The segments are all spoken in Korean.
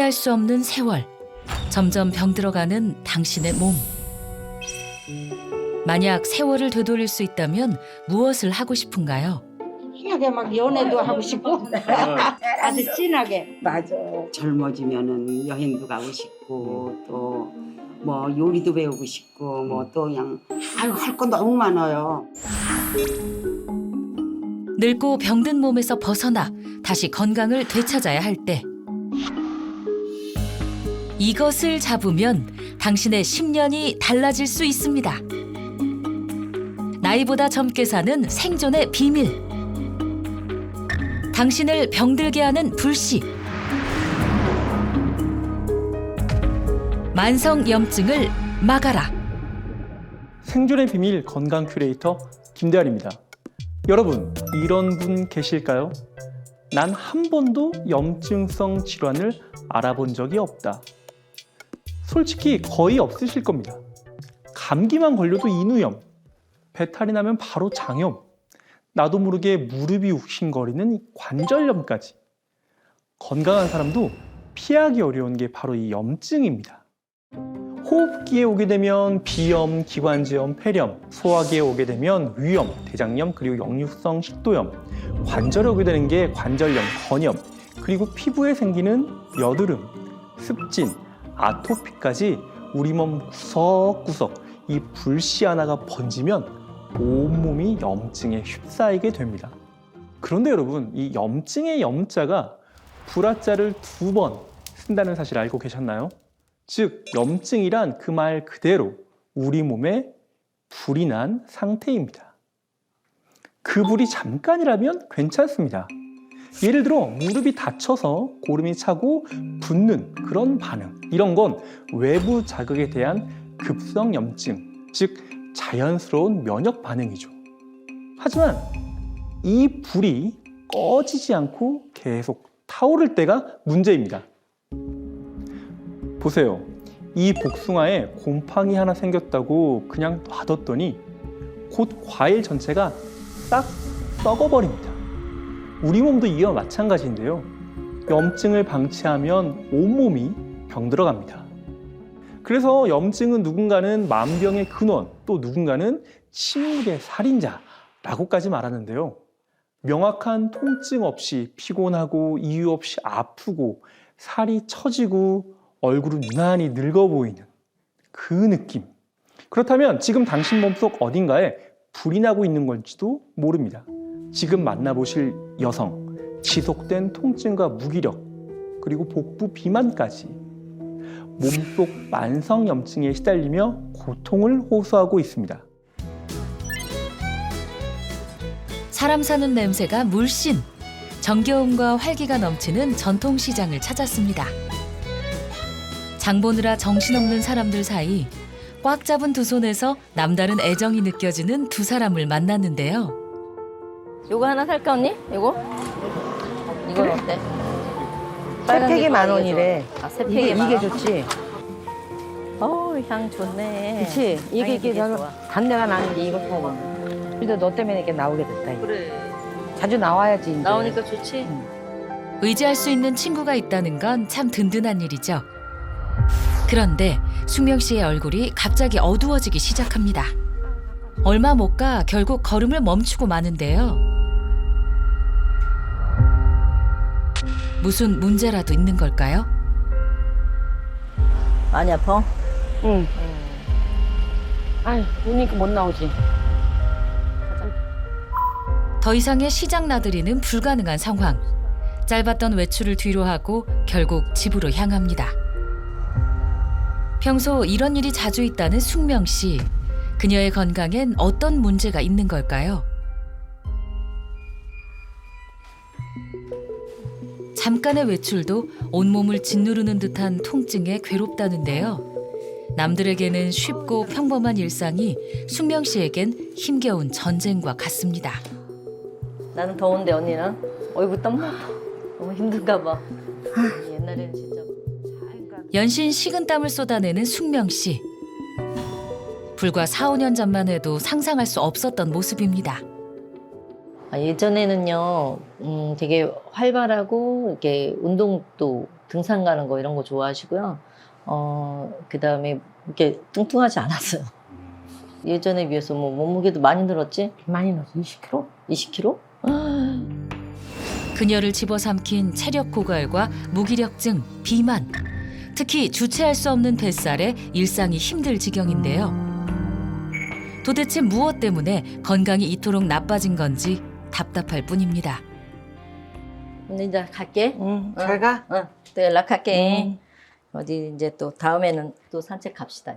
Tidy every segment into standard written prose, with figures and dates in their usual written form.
피할 수 없는 세월. 점점 병들어가는 당신의 몸. 만약 세월을 되돌릴 수 있다면 무엇을 하고 싶은가요? 진하게 막 연애도 하고 싶고 아주 진하게. 맞아. 젊어지면은 여행도 가고 싶고 또 뭐 요리도 배우고 싶고 뭐 또 그냥 할 거 너무 많아요. 늙고 병든 몸에서 벗어나 다시 건강을 되찾아야 할 때. 이것을 잡으면 당신의 10년이 달라질 수 있습니다. 나이보다 젊게 사는 생존의 비밀. 당신을 병들게 하는 불씨. 만성염증을 막아라. 생존의 비밀 건강 큐레이터 김대환입니다. 여러분, 이런 분 계실까요? 난 한 번도 염증성 질환을 알아본 적이 없다. 솔직히 거의 없으실 겁니다. 감기만 걸려도 인후염, 배탈이 나면 바로 장염, 나도 모르게 무릎이 욱신거리는 관절염까지. 건강한 사람도 피하기 어려운 게 바로 이 염증입니다. 호흡기에 오게 되면 비염, 기관지염, 폐렴, 소화기에 오게 되면 위염, 대장염, 그리고 역류성 식도염, 관절에 오게 되는 게 관절염, 건염, 그리고 피부에 생기는 여드름, 습진, 아토피까지 우리 몸 구석구석 이 불씨 하나가 번지면 온몸이 염증에 휩싸이게 됩니다. 그런데 여러분, 이 염증의 염자가 불화자를 2번 쓴다는 사실 알고 계셨나요? 즉, 염증이란 그 말 그대로 우리 몸에 불이 난 상태입니다. 그 불이 잠깐이라면 괜찮습니다. 예를 들어 무릎이 다쳐서 고름이 차고 붓는 그런 반응, 이런 건 외부 자극에 대한 급성 염증, 즉 자연스러운 면역 반응이죠. 하지만 이 불이 꺼지지 않고 계속 타오를 때가 문제입니다. 보세요. 이 복숭아에 곰팡이 하나 생겼다고 그냥 놔뒀더니 곧 과일 전체가 싹 썩어버립니다. 우리 몸도 이와 마찬가지인데요. 염증을 방치하면 온몸이 병들어갑니다. 그래서 염증은 누군가는 만병의 근원, 또 누군가는 침묵의 살인자라고까지 말하는데요. 명확한 통증 없이 피곤하고 이유 없이 아프고 살이 처지고 얼굴은 유난히 늙어 보이는 그 느낌. 그렇다면 지금 당신 몸속 어딘가에 불이 나고 있는 건지도 모릅니다. 지금 만나보실 여성, 지속된 통증과 무기력, 그리고 복부 비만까지 몸속 만성염증에 시달리며 고통을 호소하고 있습니다. 사람 사는 냄새가 물씬. 정겨움과 활기가 넘치는 전통시장을 찾았습니다. 장 보느라 정신없는 사람들 사이 꽉 잡은 두 손에서 남다른 애정이 느껴지는 두 사람을 만났는데요. 요거 하나 살까 언니? 요거? 이건 그래. 어때? 세 팩이 게 10,000원이래. 아, 세 팩이 이게 좋지. 어우, 향 좋네. 그치? 이게 향이 되게 저는 좋아. 단내가 나는 게 이거 먹어. 그래도 너 때문에 이렇게 나오게 됐다. 이거. 그래. 자주 나와야지. 이제. 나오니까 좋지? 의지할 수 있는 친구가 있다는 건 참 든든한 일이죠. 그런데 숙명 씨의 얼굴이 갑자기 어두워지기 시작합니다. 얼마 못 가 결국 걸음을 멈추고 마는데요. 무슨 문제라도 있는 걸까요? 많이 아파? 응. 아이, 우니까 못 나오지. 더 이상의 시장 나들이는 불가능한 상황. 짧았던 외출을 뒤로 하고 결국 집으로 향합니다. 평소 이런 일이 자주 있다는 숙명 씨. 그녀의 건강엔 어떤 문제가 있는 걸까요? 잠깐의 외출도 온몸을 짓누르는 듯한 통증에 괴롭다는데요. 남들에게는 쉽고 평범한 일상이 숙명 씨에겐 힘겨운 전쟁과 같습니다. 나는 더운데 언니는? 얼굴 땀나. 너무 힘든가 봐. 옛날에는 진짜. 연신 식은땀을 쏟아내는 숙명 씨. 불과 4, 5년 전만 해도 상상할 수 없었던 모습입니다. 예전에는요, 되게 활발하고 이렇게 운동도 등산 가는 거 이런 거 좋아하시고요. 그다음에 이렇게 뚱뚱하지 않았어요. 예전에 비해서 뭐 몸무게도 많이 늘었지? 많이 넣었어. 20kg? 20kg? 그녀를 집어삼킨 체력 고갈과 무기력증, 비만, 특히 주체할 수 없는 뱃살에 일상이 힘들 지경인데요. 도대체 무엇 때문에 건강이 이토록 나빠진 건지 답답할 뿐입니다. 근데 이제 갈게. 응. 잘 가. 또 연락할게. 어디 이제 또 다음에는 또 산책 갑시다.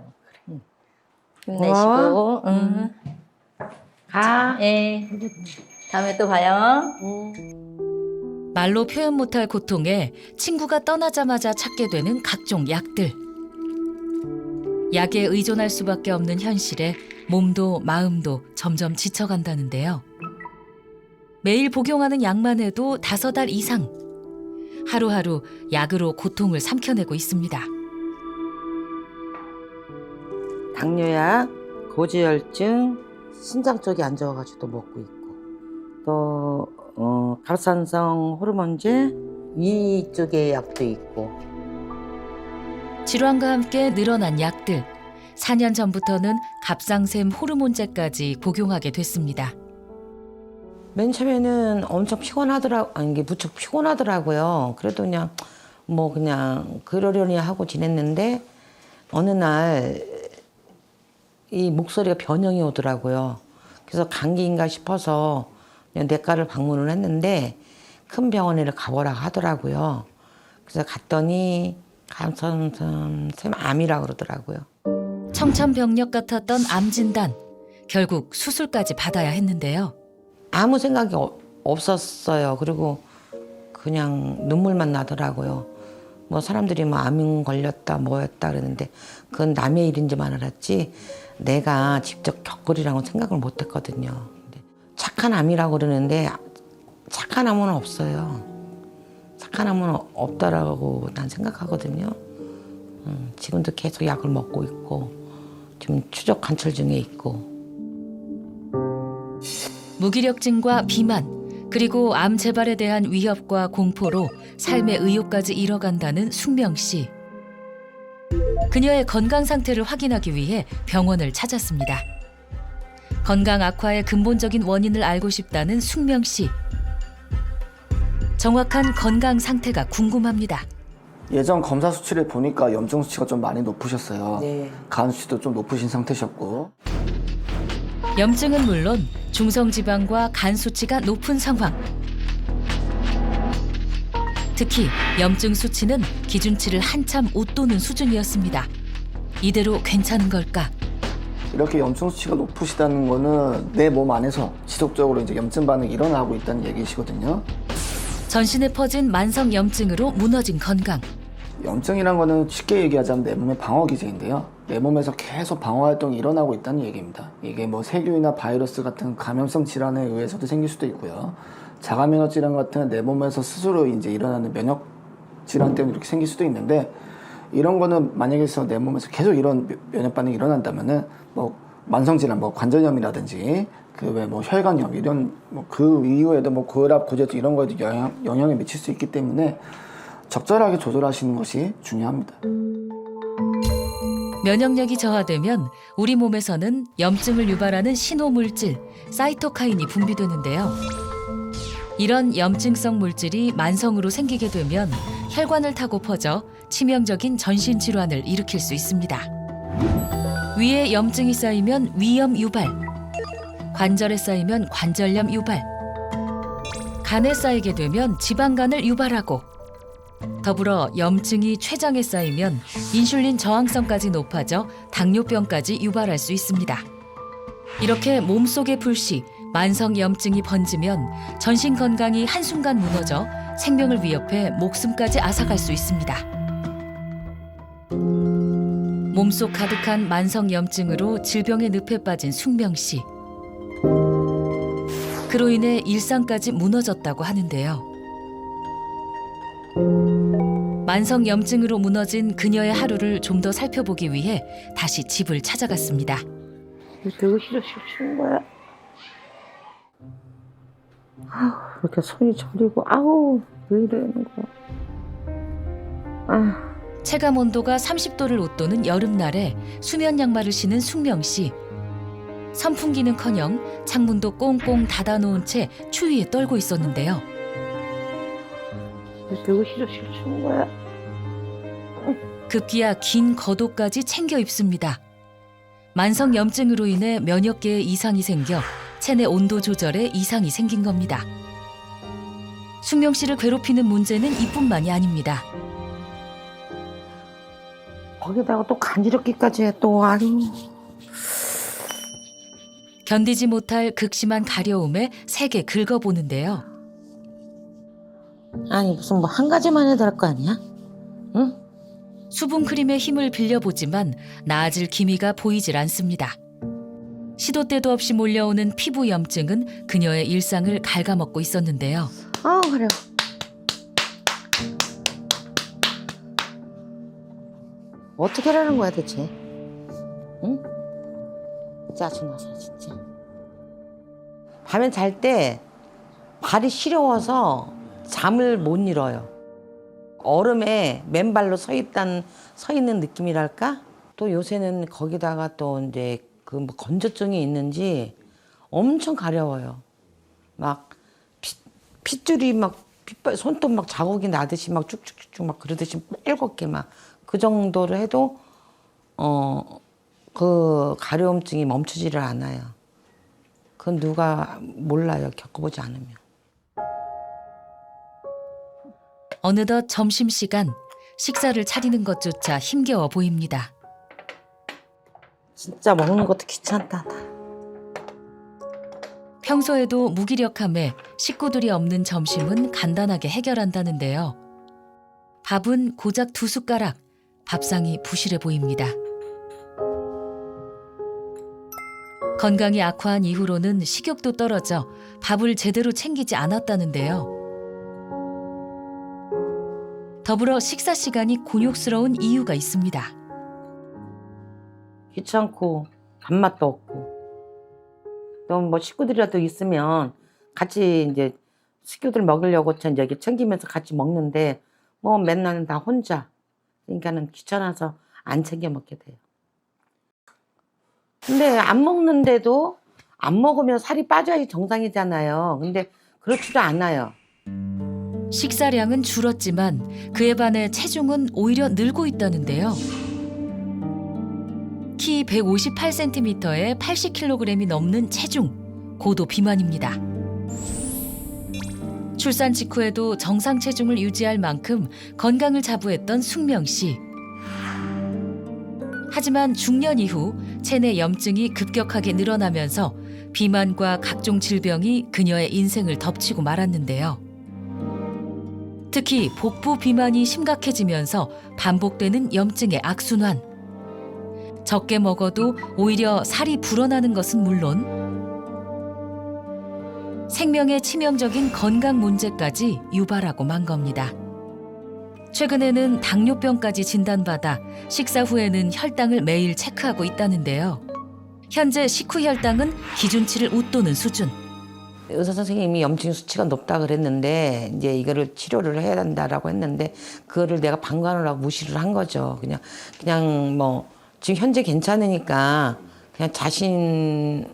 응. 힘내시고. 응. 가. 예. 다음에 또 봐요. 말로 표현 못할 고통에 친구가 떠나자마자 찾게 되는 각종 약들. 약에 의존할 수밖에 없는 현실에 몸도 마음도 점점 지쳐간다는데요. 매일 복용하는 약만 해도 5달 이상. 하루하루 약으로 고통을 삼켜내고 있습니다. 당뇨약, 고지혈증, 신장 쪽이 안 좋아가지고 먹고 있고, 또 갑상선 호르몬제 위 쪽에 약도 있고. 질환과 함께 늘어난 약들. 4년 전부터는 갑상샘 호르몬제까지 복용하게 됐습니다. 맨 처음에는 엄청 이게 무척 피곤하더라고요. 그래도 그냥 그러려니 하고 지냈는데 어느 날 이 목소리가 변형이 오더라고요. 그래서 감기인가 싶어서 그냥 내과를 방문을 했는데 큰 병원에 가보라 하더라고요. 그래서 갔더니 갑상선 암이라고 그러더라고요. 청천벽력 같았던 암 진단. 결국 수술까지 받아야 했는데요. 아무 생각이 없었어요. 그리고 그냥 눈물만 나더라고요. 뭐 사람들이 암 걸렸다 뭐였다 그랬는데 그건 남의 일인지만 알았지 내가 직접 겪으리라고 생각을 못 했거든요. 근데 착한 암이라고 그러는데 착한 암은 없어요. 착한 암은 없다라고 난 생각하거든요. 지금도 계속 약을 먹고 있고 지금 추적 관찰 중에 있고. 무기력증과 비만, 그리고 암 재발에 대한 위협과 공포로 삶의 의욕까지 잃어간다는 숙명 씨. 그녀의 건강 상태를 확인하기 위해 병원을 찾았습니다. 건강 악화의 근본적인 원인을 알고 싶다는 숙명 씨. 정확한 건강 상태가 궁금합니다. 예전 검사 수치를 보니까 염증 수치가 좀 많이 높으셨어요. 네. 간 수치도 좀 높으신 상태셨고. 염증은 물론 중성지방과 간 수치가 높은 상황. 특히 염증 수치는 기준치를 한참 웃도는 수준이었습니다. 이대로 괜찮은 걸까? 이렇게 염증 수치가 높으시다는 거는 내 몸 안에서 지속적으로 이제 염증 반응이 일어나고 있다는 얘기시거든요. 전신에 퍼진 만성 염증으로 무너진 건강. 염증이란 거는 쉽게 얘기하자면 내 몸의 방어 기제인데요. 내 몸에서 계속 방어 활동이 일어나고 있다는 얘기입니다. 이게 뭐 세균이나 바이러스 같은 감염성 질환에 의해서도 생길 수도 있고요. 자가 면역 질환 같은 내 몸에서 스스로 이제 일어나는 면역 질환 때문에 이렇게 생길 수도 있는데 이런 거는 만약에 내 몸에서 계속 이런 면역 반응이 일어난다면은 뭐 만성 질환, 뭐 관절염이라든지 그 외 뭐 혈관염 이런 뭐 그 이후에도 뭐 고혈압, 고지혈증 이런 거에도 영향을 미칠 수 있기 때문에 적절하게 조절하시는 것이 중요합니다. 면역력이 저하되면 우리 몸에서는 염증을 유발하는 신호물질 사이토카인이 분비되는데요. 이런 염증성 물질이 만성으로 생기게 되면 혈관을 타고 퍼져 치명적인 전신 질환을 일으킬 수 있습니다. 위에 염증이 쌓이면 위염 유발, 관절에 쌓이면 관절염 유발, 간에 쌓이게 되면 지방간을 유발하고 더불어 염증이 췌장에 쌓이면 인슐린 저항성까지 높아져 당뇨병까지 유발할 수 있습니다. 이렇게 몸속의 불씨, 만성 염증이 번지면 전신 건강이 한순간 무너져 생명을 위협해 목숨까지 앗아갈 수 있습니다. 몸속 가득한 만성 염증으로 질병의 늪에 빠진 숙명 씨. 그로 인해 일상까지 무너졌다고 하는데요. 만성 염증으로 무너진 그녀의 하루를 좀 더 살펴보기 위해 다시 집을 찾아갔습니다. 되게 싫은 거야. 아우, 이렇게 손이 저리고, 아우, 왜 이러는 거야. 체감 온도가 30도를 웃도는 여름날에 수면 양말을 신은 숙명 씨. 선풍기는커녕 창문도 꽁꽁 닫아놓은 채 추위에 떨고 있었는데요. 누구 싫어 주는 거야? 급기야 긴 겉옷까지 챙겨 입습니다. 만성 염증으로 인해 면역계에 이상이 생겨 체내 온도 조절에 이상이 생긴 겁니다. 숙명 씨를 괴롭히는 문제는 이뿐만이 아닙니다. 거기다가 또 간지럽기까지 해 또. 아유. 견디지 못할 극심한 가려움에 세게 긁어보는데요. 아니 무슨 뭐 한 가지만 해도 할 거 아니야? 응? 수분크림의 힘을 빌려보지만 나아질 기미가 보이질 않습니다. 시도 때도 없이 몰려오는 피부 염증은 그녀의 일상을 갉아먹고 있었는데요. 그래요. 어떻게 하라는 거야 대체? 응? 짜증나서 진짜. 밤에 잘 때 발이 시려워서 잠을 못 이뤄요. 얼음에 맨발로 서 있는 느낌이랄까? 또 요새는 거기다가 또 이제 그 뭐 건조증이 있는지 엄청 가려워요. 막 핏줄이 막 손톱 막 자국이 나듯이 막 쭉쭉쭉 막 그러듯이 빨갛게 막 그 정도로 해도 그 가려움증이 멈추지를 않아요. 그건 누가 몰라요. 겪어보지 않으면. 어느덧 점심시간, 식사를 차리는 것조차 힘겨워 보입니다. 진짜 먹는 것도 귀찮다. 평소에도 무기력함에 식구들이 없는 점심은 간단하게 해결한다는데요. 밥은 고작 2숟가락, 밥상이 부실해 보입니다. 건강이 악화한 이후로는 식욕도 떨어져 밥을 제대로 챙기지 않았다는데요. 더불어 식사 시간이 곤욕스러운 이유가 있습니다. 귀찮고 밥맛도 없고 또 뭐 식구들이라도 있으면 같이 이제 식구들 먹으려고 이제 여기 챙기면서 같이 먹는데 뭐 맨날 다 혼자 그러니까는 귀찮아서 안 챙겨 먹게 돼요. 근데 안 먹는데도 안 먹으면 살이 빠져야지 정상이잖아요. 근데 그렇지도 않아요. 식사량은 줄었지만 그에 반해 체중은 오히려 늘고 있다는데요. 키 158cm에 80kg이 넘는 체중, 고도 비만입니다. 출산 직후에도 정상 체중을 유지할 만큼 건강을 자부했던 숙명 씨. 하지만 중년 이후 체내 염증이 급격하게 늘어나면서 비만과 각종 질병이 그녀의 인생을 덮치고 말았는데요. 특히 복부 비만이 심각해지면서 반복되는 염증의 악순환. 적게 먹어도 오히려 살이 불어나는 것은 물론 생명에 치명적인 건강 문제까지 유발하고 만 겁니다. 최근에는 당뇨병까지 진단받아 식사 후에는 혈당을 매일 체크하고 있다는데요. 현재 식후 혈당은 기준치를 웃도는 수준. 의사 선생님이 염증 수치가 높다 그랬는데 이제 이거를 치료를 해야 된다라고 했는데 그거를 내가 방관을 하고 무시를 한 거죠. 그냥 뭐 지금 현재 괜찮으니까 그냥 자신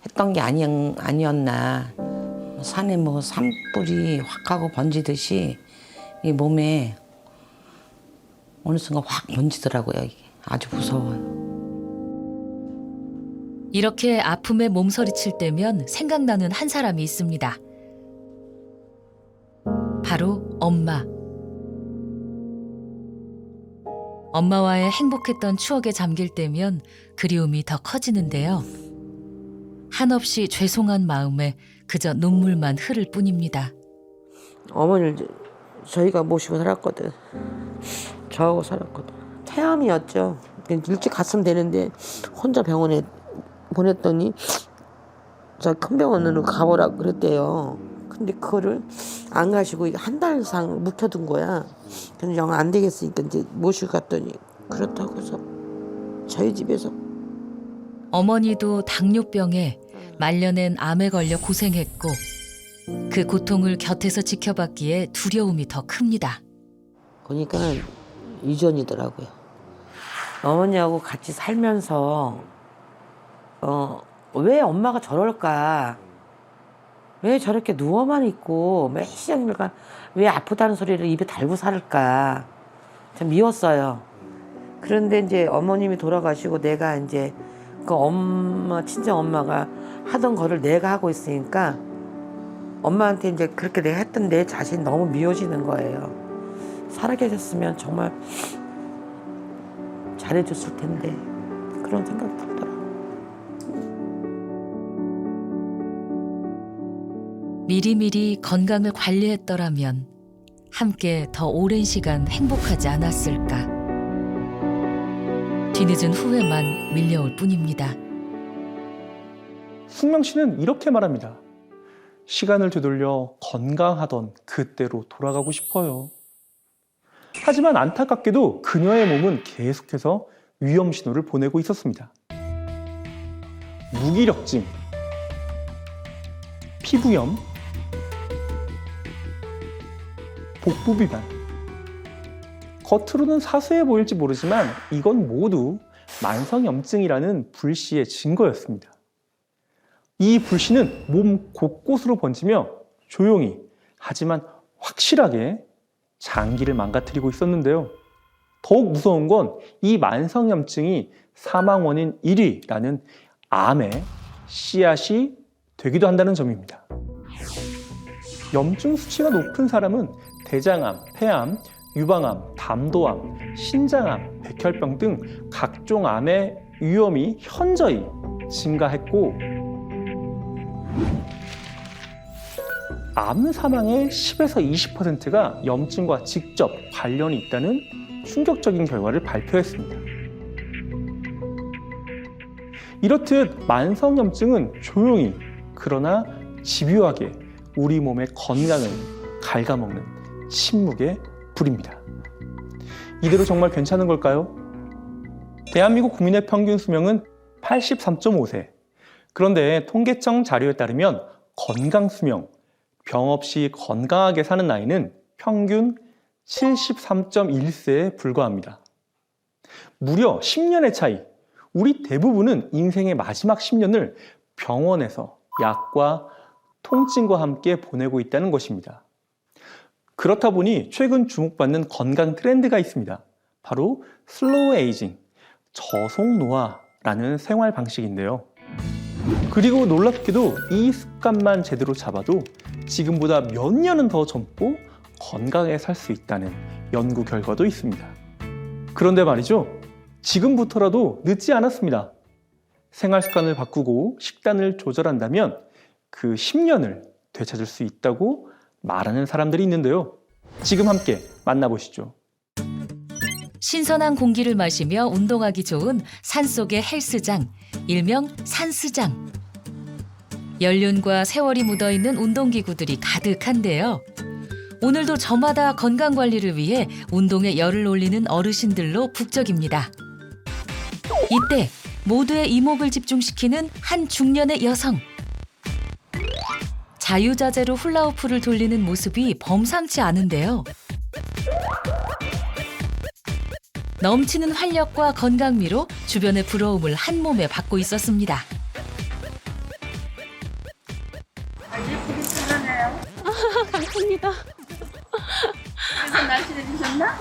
했던 게 아니었나. 산에 뭐 산불이 확 하고 번지듯이 이 몸에 어느 순간 확 번지더라고요. 이게 아주 무서워요. 이렇게 아픔에 몸서리칠 때면 생각나는 한 사람이 있습니다. 바로 엄마. 엄마와의 행복했던 추억에 잠길 때면 그리움이 더 커지는데요. 한없이 죄송한 마음에 그저 눈물만 흐를 뿐입니다. 어머니를 저희가 모시고 살았거든. 저하고 살았거든. 태암이었죠. 일찍 갔으면 되는데 혼자 병원에 보냈더니 저 큰 병원으로 가보라 그랬대요. 근데 그거를 안 가시고 한 달 이상 묵혀둔 거야. 근데 영 안 되겠으니까 이제 모시고 갔더니 그렇다고 해서 저희 집에서. 어머니도 당뇨병에 말년엔 암에 걸려 고생했고 그 고통을 곁에서 지켜봤기에 두려움이 더 큽니다. 그러니까 유전이더라고요. 어머니하고 같이 살면서 왜 엄마가 저럴까? 왜 저렇게 누워만 있고 매 시장님과 왜 아프다는 소리를 입에 달고 살까? 참 미웠어요. 그런데 이제 어머님이 돌아가시고 내가 이제 그 친정 엄마가 하던 거를 내가 하고 있으니까 엄마한테 이제 그렇게 내가 했던 내 자신 너무 미워지는 거예요. 살아계셨으면 정말 잘해줬을 텐데 그런 생각이 들더라고요. 미리미리 건강을 관리했더라면 함께 더 오랜 시간 행복하지 않았을까. 뒤늦은 후회만 밀려올 뿐입니다. 숙명 씨는 이렇게 말합니다. 시간을 되돌려 건강하던 그때로 돌아가고 싶어요. 하지만 안타깝게도 그녀의 몸은 계속해서 위험 신호를 보내고 있었습니다. 무기력증, 피부염, 복부 비만. 겉으로는 사소해 보일지 모르지만 이건 모두 만성염증이라는 불씨의 증거였습니다. 이 불씨는 몸 곳곳으로 번지며 조용히 하지만 확실하게 장기를 망가뜨리고 있었는데요. 더욱 무서운 건 이 만성염증이 사망 원인 1위라는 암의 씨앗이 되기도 한다는 점입니다. 염증 수치가 높은 사람은 대장암, 폐암, 유방암, 담도암, 신장암, 백혈병 등 각종 암의 위험이 현저히 증가했고 암 사망의 10에서 20%가 염증과 직접 관련이 있다는 충격적인 결과를 발표했습니다. 이렇듯 만성염증은 조용히 그러나 집요하게 우리 몸의 건강을 갉아먹는 침묵의 불입니다. 이대로 정말 괜찮은 걸까요? 대한민국 국민의 평균 수명은 83.5세. 그런데 통계청 자료에 따르면 건강 수명, 병 없이 건강하게 사는 나이는 평균 73.1세에 불과합니다. 무려 10년의 차이. 우리 대부분은 인생의 마지막 10년을 병원에서 약과 통증과 함께 보내고 있다는 것입니다. 그렇다 보니 최근 주목받는 건강 트렌드가 있습니다. 바로 슬로우 에이징, 저속 노화라는 생활 방식인데요. 그리고 놀랍게도 이 습관만 제대로 잡아도 지금보다 몇 년은 더 젊고 건강하게 살 수 있다는 연구 결과도 있습니다. 그런데 말이죠. 지금부터라도 늦지 않았습니다. 생활 습관을 바꾸고 식단을 조절한다면 그 10년을 되찾을 수 있다고 말하는 사람들이 있는데요. 지금 함께 만나보시죠. 신선한 공기를 마시며 운동하기 좋은 산속의 헬스장, 일명 산스장. 연륜과 세월이 묻어있는 운동기구들이 가득한데요. 오늘도 저마다 건강관리를 위해 운동에 열을 올리는 어르신들로 북적입니다. 이때 모두의 이목을 집중시키는 한 중년의 여성. 자유자재로 훌라후프를 돌리는 모습이 범상치 않은데요. 넘치는 활력과 건강미로 주변의 부러움을 한 몸에 받고 있었습니다. 감사합니다. 그래서 날씬해지셨나?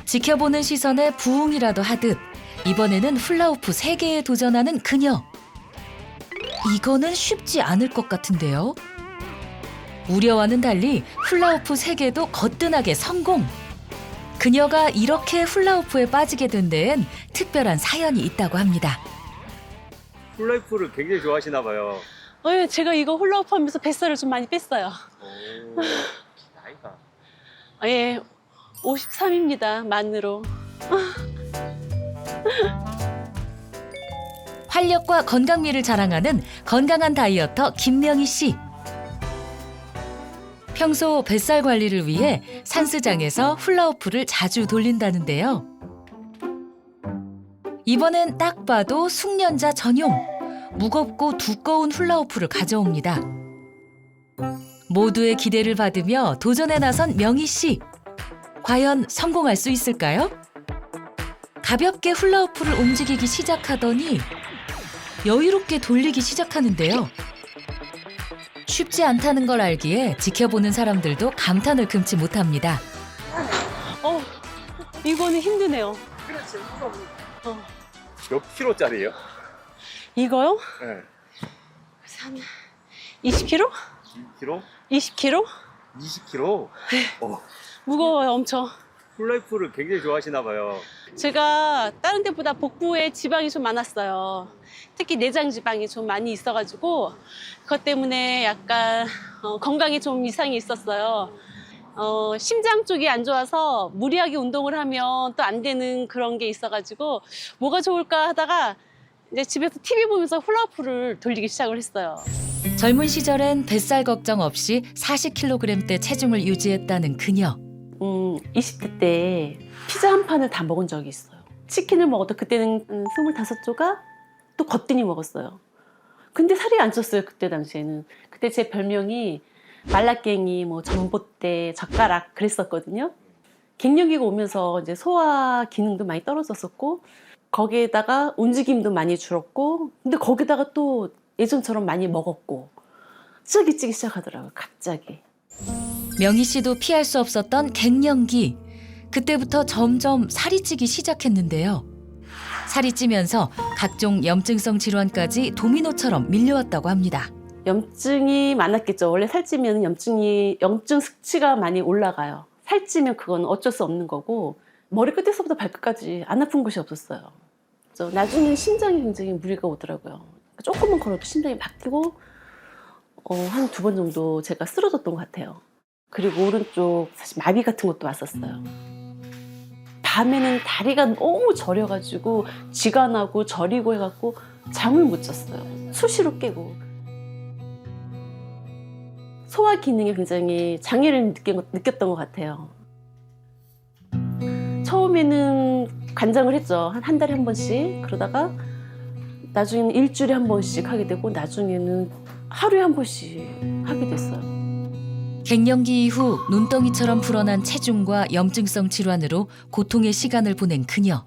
지켜보는 시선에 부응이라도 하듯 이번에는 훌라후프 3개에 도전하는 그녀. 이거는 쉽지 않을 것 같은데요. 우려와는 달리 훌라후프 3개도 거뜬하게 성공. 그녀가 이렇게 훌라후프에 빠지게 된 데엔 특별한 사연이 있다고 합니다. 훌라후프를 굉장히 좋아하시나 봐요. 제가 이거 훌라후프 하면서 뱃살을 좀 많이 뺐어요. 오, 나이가. 예, 53입니다. 만으로. 활력과 건강미를 자랑하는 건강한 다이어터 김명희 씨. 평소 뱃살 관리를 위해 산스장에서 훌라후프를 자주 돌린다는데요. 이번엔 딱 봐도 숙련자 전용 무겁고 두꺼운 훌라후프를 가져옵니다. 모두의 기대를 받으며 도전에 나선 명희 씨. 과연 성공할 수 있을까요? 가볍게 훌라후프를 움직이기 시작하더니 여유롭게 돌리기 시작하는데요. 쉽지 않다는 걸 알기에 지켜보는 사람들도 감탄을 금치 못합니다. 이거는 힘드네요. 그렇죠. 몇 킬로짜리예요? 이거요? 네. 한 20kg? 2kg? 20kg? 20kg? 무거워요, 엄청. 훌라후프를 굉장히 좋아하시나 봐요. 제가 다른 데보다 복부에 지방이 좀 많았어요. 특히 내장 지방이 좀 많이 있어가지고 그것 때문에 약간 건강에 좀 이상이 있었어요. 심장 쪽이 안 좋아서 무리하게 운동을 하면 또 안 되는 그런 게 있어가지고 뭐가 좋을까 하다가 이제 집에서 TV 보면서 훌라후프를 돌리기 시작을 했어요. 젊은 시절엔 뱃살 걱정 없이 40kg대 체중을 유지했다는 그녀. 20대 때 피자 한 판을 다 먹은 적이 있어요. 치킨을 먹어도 그때는 25조각 또 거뜬히 먹었어요. 근데 살이 안 쪘어요, 그때 당시에는. 그때 제 별명이 말라깽이, 뭐 전봇대, 젓가락 그랬었거든요. 갱년기가 오면서 이제 소화 기능도 많이 떨어졌었고 거기에다가 움직임도 많이 줄었고 근데 거기다가 또 예전처럼 많이 먹었고 찌기 시작하더라고요, 갑자기. 명희 씨도 피할 수 없었던 갱년기. 그때부터 점점 살이 찌기 시작했는데요. 살이 찌면서 각종 염증성 질환까지 도미노처럼 밀려왔다고 합니다. 염증이 많았겠죠. 원래 살찌면 염증 수치가 많이 올라가요. 살찌면 그건 어쩔 수 없는 거고 머리 끝에서부터 발끝까지 안 아픈 곳이 없었어요. 그래서 나중에 심장이 굉장히 무리가 오더라고요. 조금만 걸어도 심장이 막 뛰고 한 2번 정도 제가 쓰러졌던 것 같아요. 그리고 오른쪽 사실 마비 같은 것도 왔었어요. 밤에는 다리가 너무 저려가지고 쥐가 나고 저리고 해갖고 잠을 못 잤어요. 수시로 깨고. 소화 기능에 굉장히 장애를 느꼈던 것 같아요. 처음에는 관장을 했죠. 한 달에 한 번씩. 그러다가 나중에는 일주일에 한 번씩 하게 되고 나중에는 하루에 한 번씩 하게 됐어요. 갱년기 이후 눈덩이처럼 불어난 체중과 염증성 질환으로 고통의 시간을 보낸 그녀.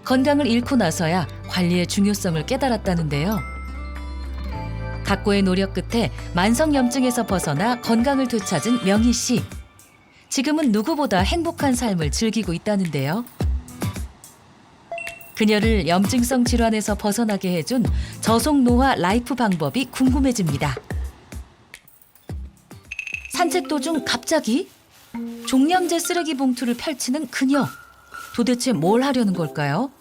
건강을 잃고 나서야 관리의 중요성을 깨달았다는데요. 각고의 노력 끝에 만성염증에서 벗어나 건강을 되찾은 명희 씨. 지금은 누구보다 행복한 삶을 즐기고 있다는데요. 그녀를 염증성 질환에서 벗어나게 해준 저속노화 라이프 방법이 궁금해집니다. 산책 도중 갑자기 종량제 쓰레기 봉투를 펼치는 그녀. 도대체 뭘 하려는 걸까요?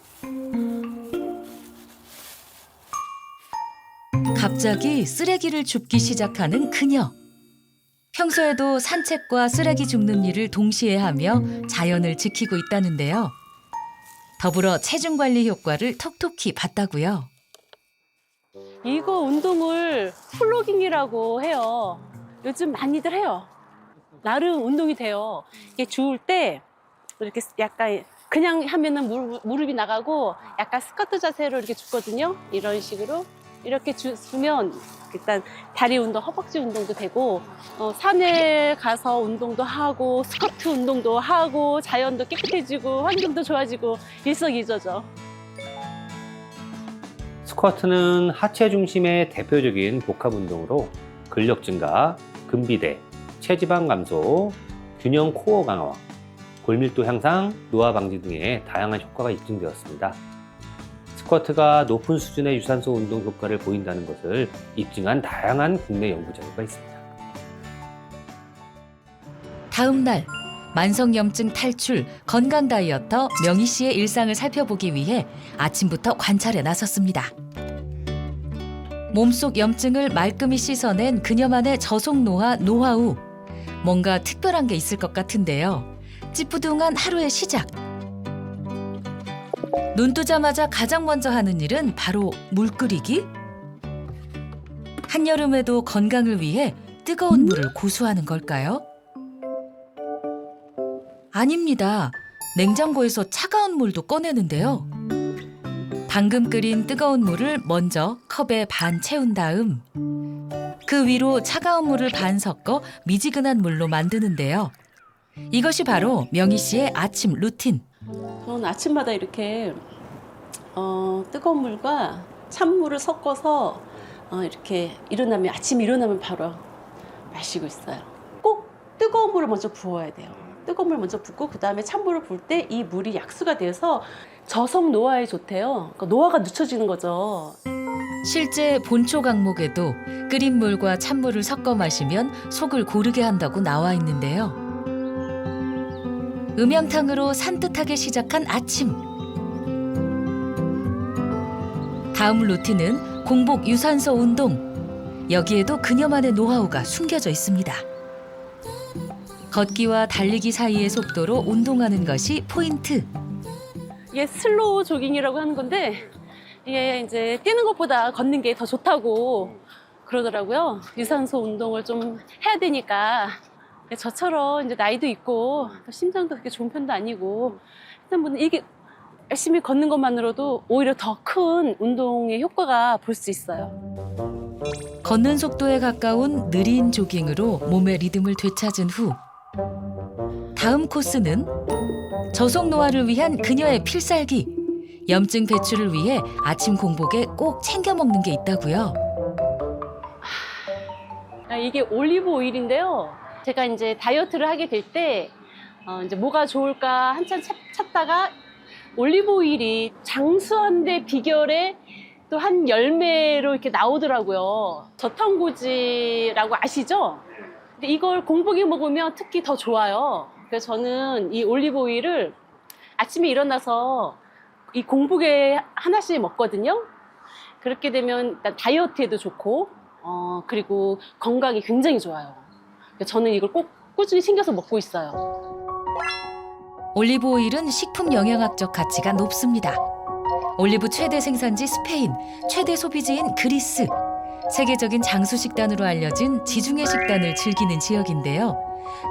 갑자기 쓰레기를 줍기 시작하는 그녀. 평소에도 산책과 쓰레기 줍는 일을 동시에 하며 자연을 지키고 있다는데요. 더불어 체중 관리 효과를 톡톡히 봤다고요. 이거 운동을 플로깅이라고 해요. 요즘 많이들 해요. 나름 운동이 돼요. 이게 주울 때 이렇게 약간 그냥 하면은 무릎이 나가고 약간 스쿼트 자세로 이렇게 줍거든요. 이런 식으로 이렇게 주면 일단 다리 운동, 허벅지 운동도 되고 산에 가서 운동도 하고 스쿼트 운동도 하고 자연도 깨끗해지고 환경도 좋아지고 일석이조죠. 스쿼트는 하체 중심의 대표적인 복합 운동으로 근력 증가, 근비대, 체지방 감소, 균형 코어 강화, 골밀도 향상, 노화 방지 등의 다양한 효과가 입증되었습니다. 스쿼트가 높은 수준의 유산소 운동 효과를 보인다는 것을 입증한 다양한 국내 연구 자료가 있습니다. 다음 날 만성염증 탈출, 건강 다이어터 명희 씨의 일상을 살펴보기 위해 아침부터 관찰에 나섰습니다. 몸속 염증을 말끔히 씻어낸 그녀만의 저속노화 노하우. 뭔가 특별한 게 있을 것 같은데요. 찌뿌둥한 하루의 시작. 눈 뜨자마자 가장 먼저 하는 일은 바로 물 끓이기? 한여름에도 건강을 위해 뜨거운 물을 고수하는 걸까요? 아닙니다. 냉장고에서 차가운 물도 꺼내는데요. 방금 끓인 뜨거운 물을 먼저 컵에 반 채운 다음 그 위로 차가운 물을 반 섞어 미지근한 물로 만드는데요. 이것이 바로 명희 씨의 아침 루틴. 저는 아침마다 이렇게 뜨거운 물과 찬물을 섞어서 이렇게 아침에 일어나면 바로 마시고 있어요. 꼭 뜨거운 물을 먼저 부어야 돼요. 뜨거운 물 먼저 붓고 그 다음에 찬물을 부을 때 이 물이 약수가 돼서 저속 노화에 좋대요. 그러니까 노화가 늦춰지는 거죠. 실제 본초 강목에도 끓인 물과 찬물을 섞어 마시면 속을 고르게 한다고 나와 있는데요. 음양탕으로 산뜻하게 시작한 아침. 다음 루틴은 공복 유산소 운동. 여기에도 그녀만의 노하우가 숨겨져 있습니다. 걷기와 달리기 사이의 속도로 운동하는 것이 포인트. 이게 슬로우 조깅이라고 하는 건데 이게 이제 뛰는 것보다 걷는 게 더 좋다고 그러더라고요. 유산소 운동을 좀 해야 되니까 저처럼 이제 나이도 있고 심장도 그렇게 좋은 편도 아니고 했던 분은 이게 열심히 걷는 것만으로도 오히려 더 큰 운동의 효과가 볼 수 있어요. 걷는 속도에 가까운 느린 조깅으로 몸의 리듬을 되찾은 후 다음 코스는 저속 노화를 위한 그녀의 필살기. 염증 배출을 위해 아침 공복에 꼭 챙겨 먹는 게 있다고요. 이게 올리브 오일인데요. 제가 이제 다이어트를 하게 될 때 이제 뭐가 좋을까 한참 찾다가 올리브 오일이 장수한데 비결의 또 한 열매로 이렇게 나오더라고요. 저탄고지라고 아시죠? 근데 이걸 공복에 먹으면 특히 더 좋아요. 그래서 저는 이 올리브 오일을 아침에 일어나서 이 공복에 하나씩 먹거든요. 그렇게 되면 일단 다이어트에도 좋고 그리고 건강에 굉장히 좋아요. 그래서 저는 이걸 꼭 꾸준히 챙겨서 먹고 있어요. 올리브 오일은 식품 영양학적 가치가 높습니다. 올리브 최대 생산지 스페인, 최대 소비지인 그리스. 세계적인 장수 식단으로 알려진 지중해 식단을 즐기는 지역인데요.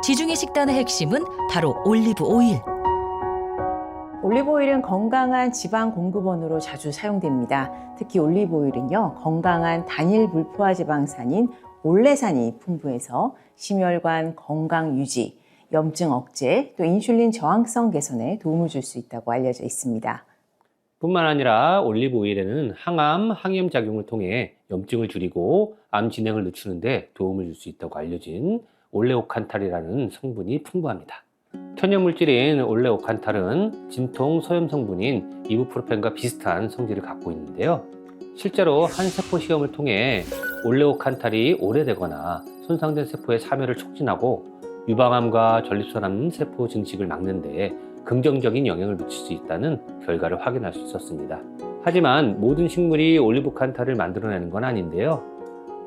지중해 식단의 핵심은 바로 올리브 오일. 올리브 오일은 건강한 지방 공급원으로 자주 사용됩니다. 특히 올리브 오일은요, 건강한 단일 불포화 지방산인 올레산이 풍부해서 심혈관 건강 유지, 염증 억제, 또 인슐린 저항성 개선에 도움을 줄 수 있다고 알려져 있습니다. 뿐만 아니라 올리브 오일에는 항암, 항염 작용을 통해 염증을 줄이고 암 진행을 늦추는 데 도움을 줄 수 있다고 알려진 올레오칸탈이라는 성분이 풍부합니다. 천연물질인 올레오칸탈은 진통 소염 성분인 이부프로펜과 비슷한 성질을 갖고 있는데요. 실제로 한 세포 시험을 통해 올레오칸탈이 오래되거나 손상된 세포의 사멸을 촉진하고 유방암과 전립선암 세포 증식을 막는 데 긍정적인 영향을 미칠 수 있다는 결과를 확인할 수 있었습니다. 하지만 모든 식물이 올리브칸탈을 만들어내는 건 아닌데요.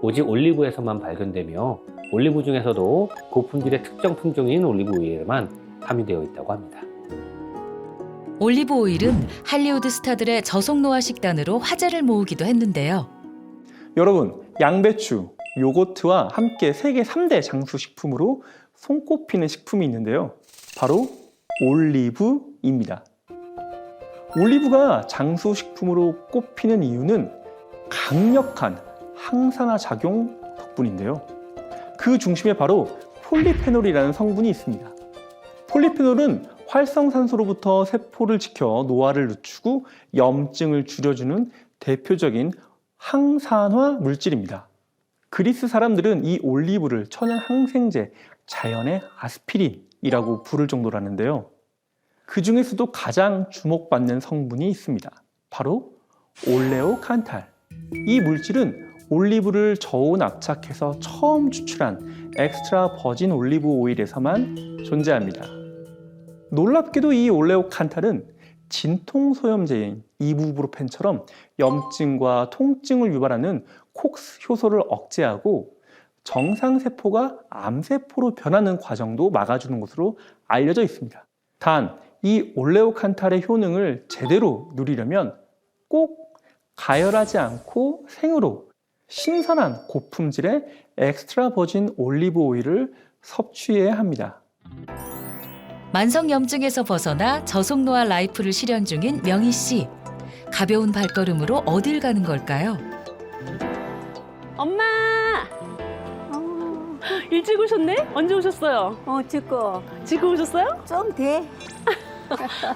오직 올리브에서만 발견되며 올리브 중에서도 고품질의 특정 품종인 올리브 오일에만 함유되어 있다고 합니다. 올리브 오일은 할리우드 스타들의 저속 노화 식단으로 화제를 모으기도 했는데요. 여러분, 양배추, 요거트와 함께 세계 3대 장수 식품으로 손꼽히는 식품이 있는데요. 바로 올리브입니다. 올리브가 장수 식품으로 꼽히는 이유는 강력한 항산화 작용 덕분인데요. 그 중심에 바로 폴리페놀이라는 성분이 있습니다. 폴리페놀은 활성산소로부터 세포를 지켜 노화를 늦추고 염증을 줄여주는 대표적인 항산화 물질입니다. 그리스 사람들은 이 올리브를 천연 항생제, 자연의 아스피린이라고 부를 정도라는데요. 그 중에서도 가장 주목받는 성분이 있습니다. 바로 올레오칸탈. 이 물질은 올리브를 저온 압착해서 처음 추출한 엑스트라 버진 올리브 오일에서만 존재합니다. 놀랍게도 이 올레오칸탈은 진통소염제인 이부프로펜처럼 염증과 통증을 유발하는 콕스 효소를 억제하고 정상세포가 암세포로 변하는 과정도 막아주는 것으로 알려져 있습니다. 단, 이 올레오칸탈의 효능을 제대로 누리려면 꼭 가열하지 않고 생으로 신선한 고품질의 엑스트라 버진 올리브 오일을 섭취해야 합니다. 만성염증에서 벗어나 저속노화 라이프를 실현 중인 명희 씨. 가벼운 발걸음으로 어딜 가는 걸까요? 엄마! 일찍 오셨네? 언제 오셨어요? 찍고 지금 오셨어요? 좀 돼.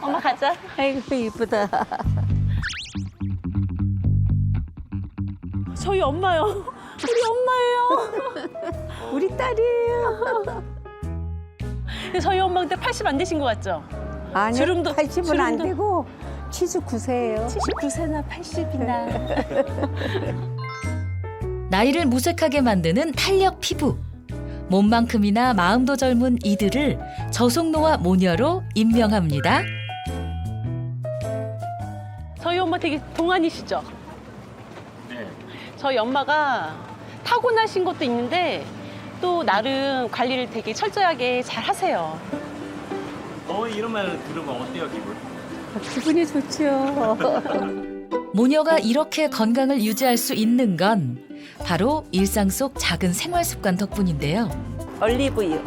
엄마 가자. 아이고 이쁘다. 저희 엄마요. 우리 엄마예요. 우리 딸이에요. 근데 저희 엄마 그때 80 안 되신 것 같죠? 아니 주름도- 80은 안 주름도- 되고 79세예요. 79세나 80이나. 나이를 무색하게 만드는 탄력 피부. 몸만큼이나 마음도 젊은 이들을 저속노화 모녀로 임명합니다. 저희 엄마 되게 동안이시죠? 네. 저희 엄마가 타고나신 것도 있는데 또 나름 관리를 되게 철저하게 잘 하세요. 이런 말 들으면 어때요, 기분? 기분이 좋죠. 모녀가 이렇게 건강을 유지할 수 있는 건 바로 일상 속 작은 생활 습관 덕분인데요. 올리브유.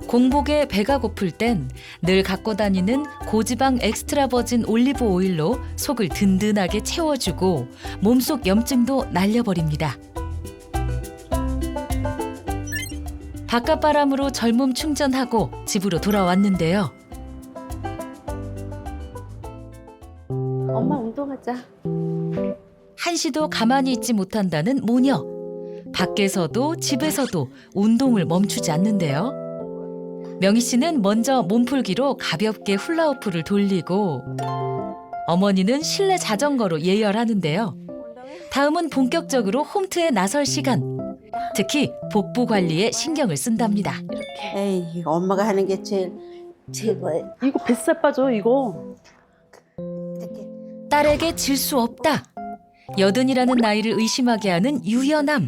공복에 배가 고플 땐 늘 갖고 다니는 고지방 엑스트라 버진 올리브 오일로 속을 든든하게 채워주고 몸속 염증도 날려버립니다. 바깥바람으로 젊음 충전하고 집으로 돌아왔는데요. 엄마 운동하자. 한시도 가만히 있지 못한다는 모녀. 밖에서도 집에서도 운동을 멈추지 않는데요. 명희 씨는 먼저 몸풀기로 가볍게 훌라후프를 돌리고 어머니는 실내 자전거로 예열하는데요. 다음은 본격적으로 홈트에 나설 시간. 특히 복부 관리에 신경을 쓴답니다. 에이 엄마가 하는 게 제일 최고예요. 이거 뱃살 빠져 이거. 딸에게 질 수 없다. 여든이라는 나이를 의심하게 하는 유연함.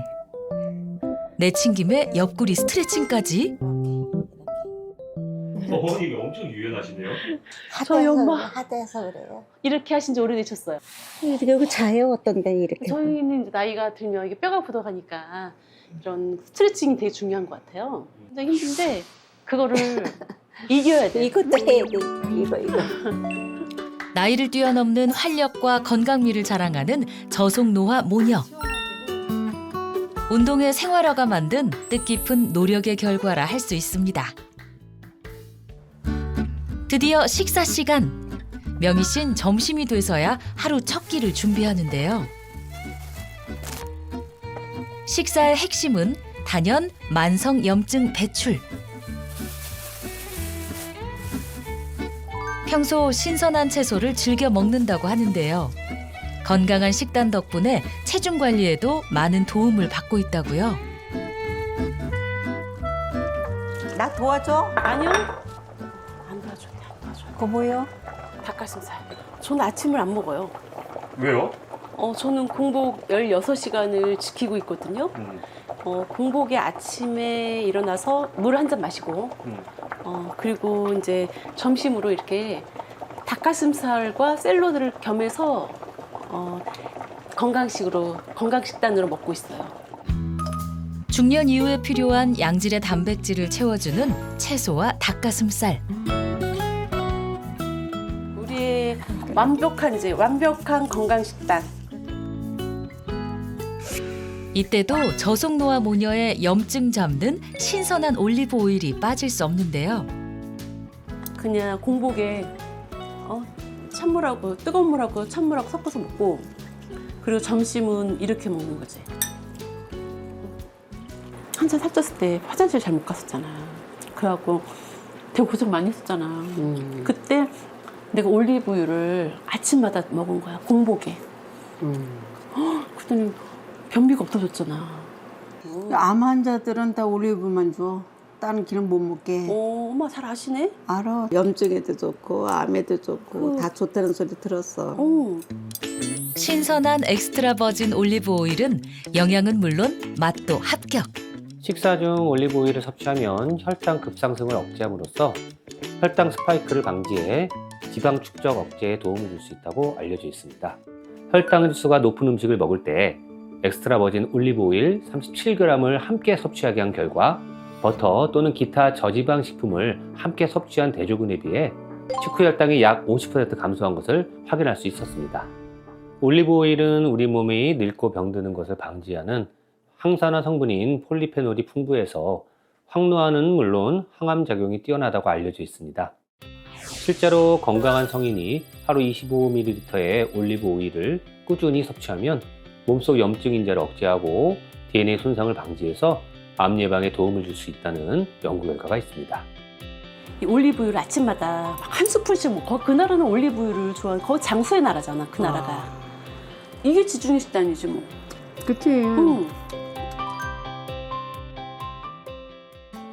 내친김에 옆구리 스트레칭까지. 어머님이 엄청 유연하시네요. 저희 엄마 하대해서 그래요. 이렇게 하신 지 오래되셨어요. 이렇게 자요 어떤 데 이렇게. 저희는 이제 나이가 들면 이게 뼈가 굳어가니까 이런 스트레칭이 되게 중요한 것 같아요. 굉장히 힘든데 그거를 이겨야 돼. 이것도 해야 돼. 이거. 나이를 뛰어넘는 활력과 건강미를 자랑하는 저속노화 모녀. 운동의 생활화가 만든 뜻깊은 노력의 결과라 할 수 있습니다. 드디어 식사 시간. 명희 씨는 점심이 돼서야 하루 첫 끼를 준비하는데요. 식사의 핵심은 단연 만성염증 배출. 평소 신선한 채소를 즐겨 먹는다고 하는데요. 건강한 식단 덕분에 체중 관리에도 많은 도움을 받고 있다고요. 나 도와줘. 아니요. 안 도와줘. 안 도와줘. 그거 뭐요? 닭가슴살. 저는 아침을 안 먹어요. 왜요? 저는 공복 16시간을 지키고 있거든요. 공복에 아침에 일어나서 물 한 잔 마시고, 그리고 이제 점심으로 이렇게 닭가슴살과 샐러드를 겸해서 건강식단으로 먹고 있어요. 중년 이후에 필요한 양질의 단백질을 채워주는 채소와 닭가슴살. 우리의 완벽한 건강식단. 이때도 저속노화 모녀의 염증 잡는 신선한 올리브 오일이 빠질 수 없는데요. 그냥 공복에 찬물하고 뜨거운 물하고 찬물하고 섞어서 먹고, 그리고 점심은 이렇게 먹는 거지. 한참 살쪘을 때 화장실 잘 못 갔었잖아. 그래갖고 되게 고생 많이 했었잖아. 그때 내가 올리브유를 아침마다 먹은 거야, 공복에. 그랬더니 변비가 없어졌잖아. 암 환자들은 다 올리브만 줘. 다른 기름 못 먹게. 엄마 잘 아시네? 알아. 염증에도 좋고 암에도 좋고 다 좋다는 소리 들었어. 신선한 엑스트라 버진 올리브 오일은 영양은 물론 맛도 합격. 식사 중 올리브 오일을 섭취하면 혈당 급상승을 억제함으로써 혈당 스파이크를 방지해 지방 축적 억제에 도움을 줄 수 있다고 알려져 있습니다. 혈당 지수가 높은 음식을 먹을 때 엑스트라 버진 올리브 오일 37g을 함께 섭취하게 한 결과 버터 또는 기타 저지방 식품을 함께 섭취한 대조군에 비해 식후 혈당이 약 50% 감소한 것을 확인할 수 있었습니다. 올리브 오일은 우리 몸이 늙고 병드는 것을 방지하는 항산화 성분인 폴리페놀이 풍부해서 황노화는 물론 항암 작용이 뛰어나다고 알려져 있습니다. 실제로 건강한 성인이 하루 25ml의 올리브 오일을 꾸준히 섭취하면 몸속 염증 인자를 억제하고 DNA 손상을 방지해서 암 예방에 도움을 줄 수 있다는 연구 결과가 있습니다. 이 올리브유를 아침마다 한 스푼씩 먹고 그 나라는 올리브유를 좋아하는 거 장수의 나라잖아. 그 나라가. 이게 지중해 식단이지 뭐. 그치.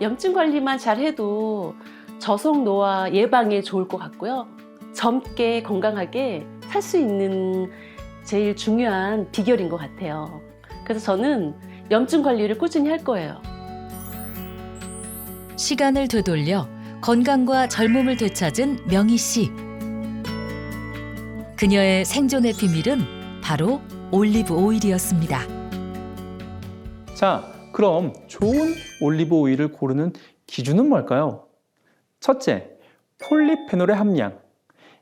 염증 관리만 잘해도 저속 노화 예방에 좋을 것 같고요. 젊게 건강하게 살 수 있는 제일 중요한 비결인 것 같아요. 그래서 저는 염증 관리를 꾸준히 할 거예요. 시간을 되돌려 건강과 젊음을 되찾은 명희 씨. 그녀의 생존의 비밀은 바로 올리브 오일이었습니다. 자, 그럼 좋은 올리브 오일을 고르는 기준은 뭘까요? 첫째, 폴리페놀의 함량.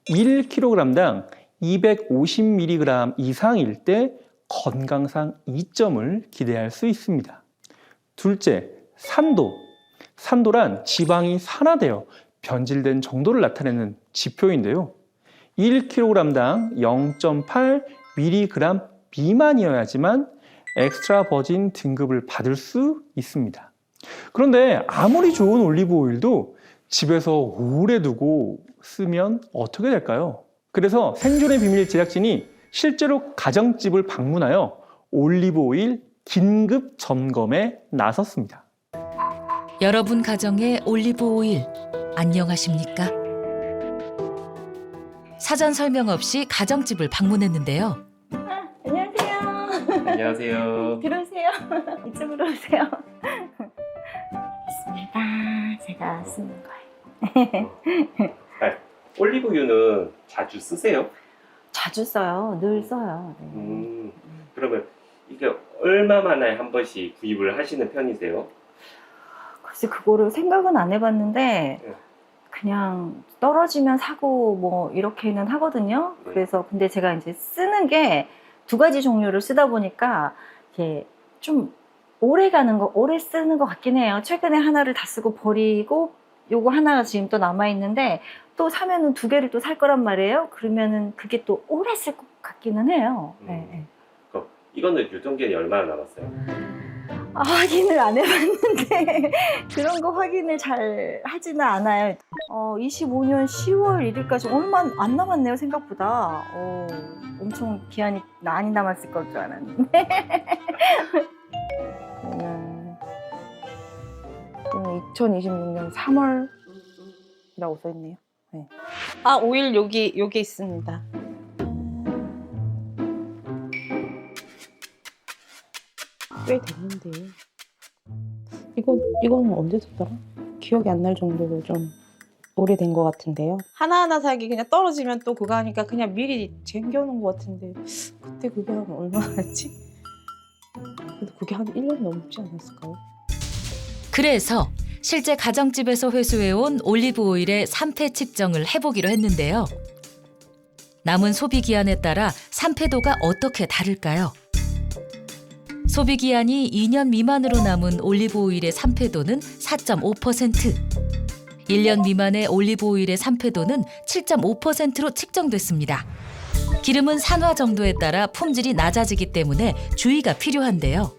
1kg당 250mg 이상일 때 건강상 이점을 기대할 수 있습니다. 둘째, 산도. 산도란 지방이 산화되어 변질된 정도를 나타내는 지표인데요. 1kg당 0.8mg 미만이어야지만 엑스트라 버진 등급을 받을 수 있습니다. 그런데 아무리 좋은 올리브 오일도 집에서 오래 두고 쓰면 어떻게 될까요? 그래서 생존의 비밀 제작진이 실제로 가정집을 방문하여 올리브 오일 긴급 점검에 나섰습니다. 여러분 가정의 올리브 오일 안녕하십니까? 사전 설명 없이 가정집을 방문했는데요. 안녕하세요. 안녕하세요. 들어오세요. 이쪽으로 오세요. 있습니다. 제가 쓰는 거예요. 올리브유는 자주 쓰세요? 자주 써요. 늘 써요. 네. 그러면 이게 얼마 만에 한 번씩 구입을 하시는 편이세요? 글쎄 그거를 생각은 안 해봤는데 네. 그냥 떨어지면 사고 뭐 이렇게는 하거든요. 네. 그래서 근데 제가 이제 쓰는 게 두 가지 종류를 쓰다 보니까 이게 좀 오래 쓰는 것 같긴 해요. 최근에 하나를 다 쓰고 버리고 요거 하나가 지금 또 남아 있는데 또 사면은 두 개를 또 살 거란 말이에요. 그러면은 그게 또 오래 쓸 것 같기는 해요. 네. 그럼 이거는 유통기한이 얼마나 남았어요? 확인을 안 해봤는데 그런 거 확인을 잘 하지는 않아요. 25년 10월 1일까지 얼마 안 남았네요, 생각보다. 엄청 기한이 많이 남았을 걸 줄 알았는데. 이거는 2026년 3월이라고 써있네요. 네. 오일 여기 있습니다. 꽤 됐는데 이거는 언제 썼더라? 기억이 안 날 정도로 좀 오래된 것 같은데요. 하나하나 사기 그냥 떨어지면 또 그거 하니까 그냥 미리 쟁겨놓은 것 같은데 그때 그게 한 얼마였지? 그래도 그게 한 1년 넘지 않았을까요? 그래서 실제 가정집에서 회수해온 올리브 오일의 산패 측정을 해보기로 했는데요. 남은 소비 기한에 따라 산패도가 어떻게 다를까요? 소비 기한이 2년 미만으로 남은 올리브 오일의 산패도는 4.5%, 1년 미만의 올리브 오일의 산패도는 7.5%로 측정됐습니다. 기름은 산화 정도에 따라 품질이 낮아지기 때문에 주의가 필요한데요.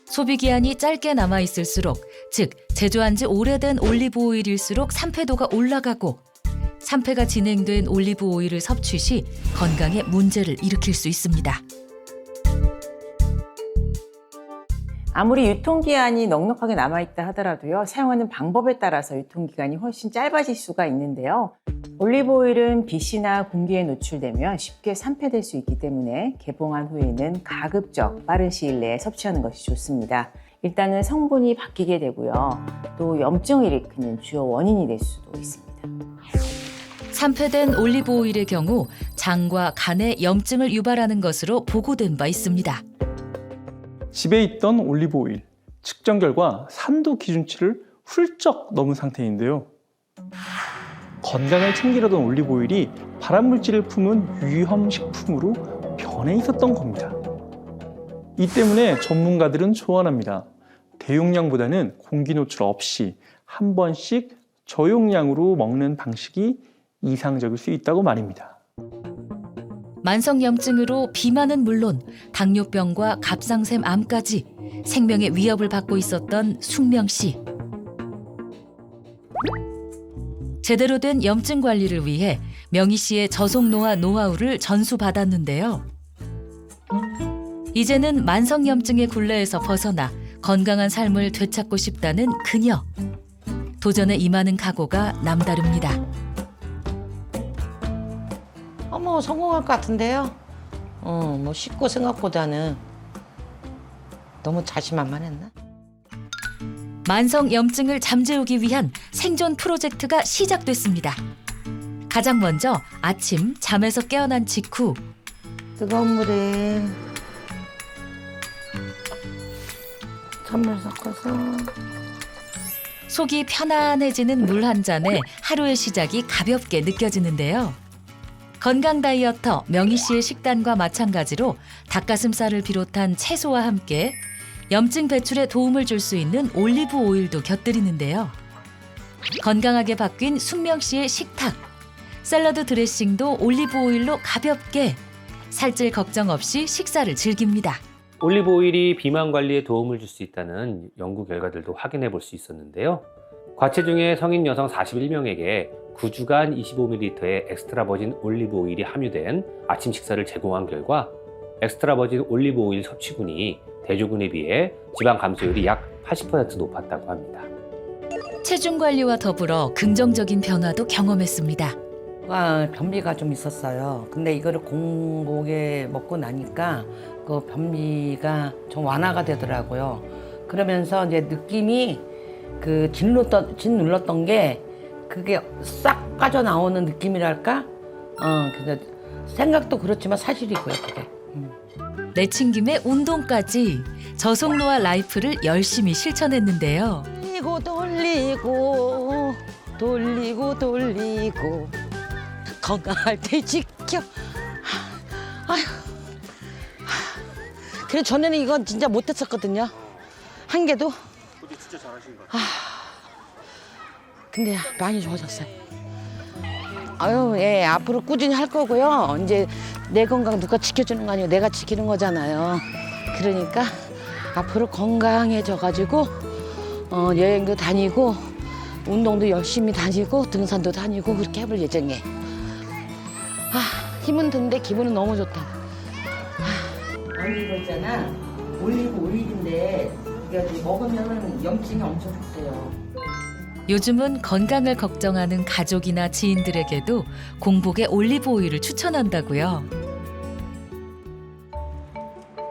소비 기한이 짧게 남아 있을수록, 즉 제조한 지 오래된 올리브 오일일수록 산패도가 올라가고, 산패가 진행된 올리브 오일을 섭취 시 건강에 문제를 일으킬 수 있습니다. 아무리 유통기한이 넉넉하게 남아있다 하더라도요, 사용하는 방법에 따라서 유통기간이 훨씬 짧아질 수가 있는데요. 올리브 오일은 빛이나 공기에 노출되면 쉽게 산패될 수 있기 때문에 개봉한 후에는 가급적 빠른 시일 내에 섭취하는 것이 좋습니다. 일단은 성분이 바뀌게 되고요, 또 염증을 일으키는 주요 원인이 될 수도 있습니다. 산패된 올리브 오일의 경우 장과 간에 염증을 유발하는 것으로 보고된 바 있습니다. 집에 있던 올리브 오일, 측정 결과 산도 기준치를 훌쩍 넘은 상태인데요. 건강을 챙기려던 올리브 오일이 발암물질을 품은 위험 식품으로 변해 있었던 겁니다. 이 때문에 전문가들은 조언합니다. 대용량보다는 공기 노출 없이 한 번씩 저용량으로 먹는 방식이 이상적일 수 있다고 말입니다. 만성염증으로 비만은 물론 당뇨병과 갑상샘 암까지 생명의 위협을 받고 있었던 숙명 씨. 제대로 된 염증 관리를 위해 명희 씨의 저속노화 노하우를 전수받았는데요. 이제는 만성염증의 굴레에서 벗어나 건강한 삶을 되찾고 싶다는 그녀. 도전에 임하는 각오가 남다릅니다. 뭐 성공할 것 같은데요. 뭐 쉽고 생각보다는 너무 자신만만했나? 만성염증을 잠재우기 위한 생존 프로젝트가 시작됐습니다. 가장 먼저 아침 잠에서 깨어난 직후 뜨거운 물에 찬물 섞어서 속이 편안해지는 물 한 잔에 하루의 시작이 가볍게 느껴지는데요. 건강 다이어터 명희 씨의 식단과 마찬가지로 닭가슴살을 비롯한 채소와 함께 염증 배출에 도움을 줄 수 있는 올리브 오일도 곁들이는데요. 건강하게 바뀐 숙명 씨의 식탁. 샐러드 드레싱도 올리브 오일로 가볍게 살찔 걱정 없이 식사를 즐깁니다. 올리브 오일이 비만 관리에 도움을 줄 수 있다는 연구 결과들도 확인해 볼 수 있었는데요. 과체중의 성인 여성 41명에게 9주간 25ml의 엑스트라 버진 올리브 오일이 함유된 아침 식사를 제공한 결과 엑스트라 버진 올리브 오일 섭취군이 대조군에 비해 지방 감소율이 약 80% 높았다고 합니다. 체중 관리와 더불어 긍정적인 변화도 경험했습니다. 변비가 좀 있었어요. 근데 이거를 공복에 먹고 나니까 그 변비가 좀 완화가 되더라고요. 그러면서 이제 느낌이 그 진 눌렀던 게 그게 싹 빠져 나오는 느낌이랄까? 그래서 생각도 그렇지만 사실이고요, 그게. 내친김에 운동까지 저속노화 라이프를 열심히 실천했는데요. 돌리고 건강할 때 지켜. 아휴. 그래 전에는 이건 진짜 못했었거든요. 한 개도. 근데 진짜 잘하신 것 같아요. 근데 많이 좋아졌어요. 아유, 예, 앞으로 꾸준히 할 거고요. 이제 내 건강 누가 지켜주는 거 아니에요. 내가 지키는 거잖아요. 그러니까 앞으로 건강해져가지고 여행도 다니고 운동도 열심히 다니고 등산도 다니고 그렇게 해볼 예정이에요. 힘은 드는데 기분은 너무 좋다. 언니 이거 있잖아. 올리브 오일인데 이게 먹으면 염증이 엄청 좋대요. 요즘은 건강을 걱정하는 가족이나 지인들에게도 공복에 올리브 오일을 추천한다고요.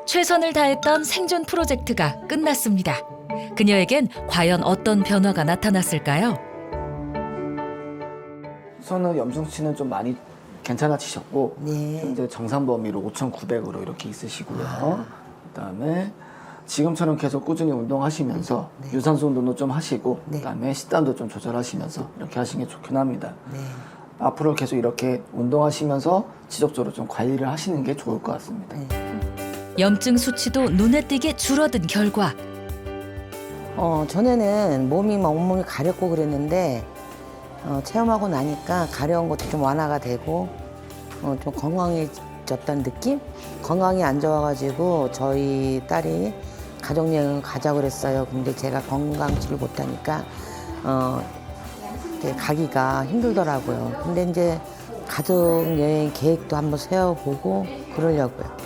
최선을 다했던 생존 프로젝트가 끝났습니다. 그녀에겐 과연 어떤 변화가 나타났을까요? 우선은 염증 수치는 좀 많이 괜찮아지셨고 네. 현재 정상 범위로 5,900으로 이렇게 있으시고요. 그다음에 지금처럼 계속 꾸준히 운동하시면서 네. 유산소 운동도 좀 하시고 네. 그다음에 식단도 좀 조절하시면서 이렇게 하시는 게 좋긴 합니다. 네. 앞으로 계속 이렇게 운동하시면서 지속적으로 좀 관리를 하시는 게 좋을 것 같습니다. 염증 수치도 눈에 띄게 줄어든 결과 전에는 온몸이 가렵고 그랬는데 체험하고 나니까 가려운 것도 좀 완화가 되고 좀 건강해졌다는 느낌? 건강이 안 좋아가지고 저희 딸이 가족여행을 가자고 그랬어요. 근데 제가 건강치를 못하니까 가기가 힘들더라고요. 근데 이제 가족여행 계획도 한번 세워보고 그러려고요.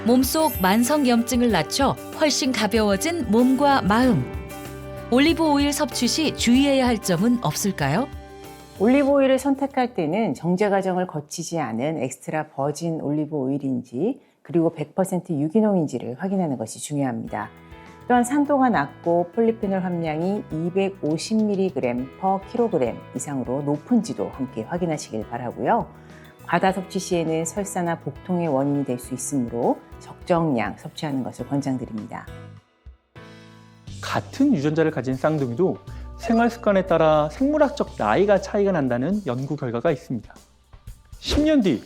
몸속 만성염증을 낮춰 훨씬 가벼워진 몸과 마음. 올리브 오일 섭취 시 주의해야 할 점은 없을까요? 올리브 오일을 선택할 때는 정제 과정을 거치지 않은 엑스트라 버진 올리브 오일인지 그리고 100% 유기농인지를 확인하는 것이 중요합니다. 또한 산도가 낮고 폴리페놀 함량이 250mg/kg 이상으로 높은지도 함께 확인하시길 바라고요. 과다 섭취 시에는 설사나 복통의 원인이 될 수 있으므로 적정량 섭취하는 것을 권장드립니다. 같은 유전자를 가진 쌍둥이도 생활 습관에 따라 생물학적 나이가 차이가 난다는 연구 결과가 있습니다. 10년 뒤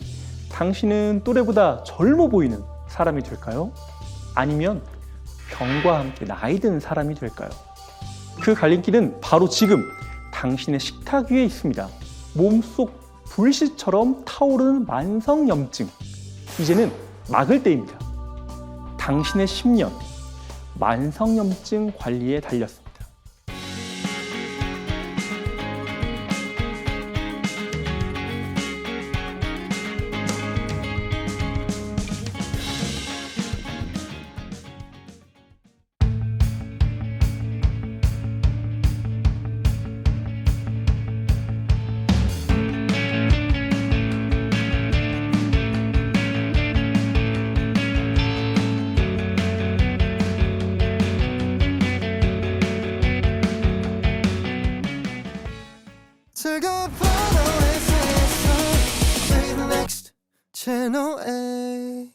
당신은 또래보다 젊어 보이는 사람이 될까요? 아니면 병과 함께 나이 든 사람이 될까요? 그 갈림길은 바로 지금 당신의 식탁 위에 있습니다. 몸속 불씨처럼 타오르는 만성염증. 이제는 막을 때입니다. 당신의 10년 만성염증 관리에 달렸습니다. 즐거운 파도의 세상 Play the next channel A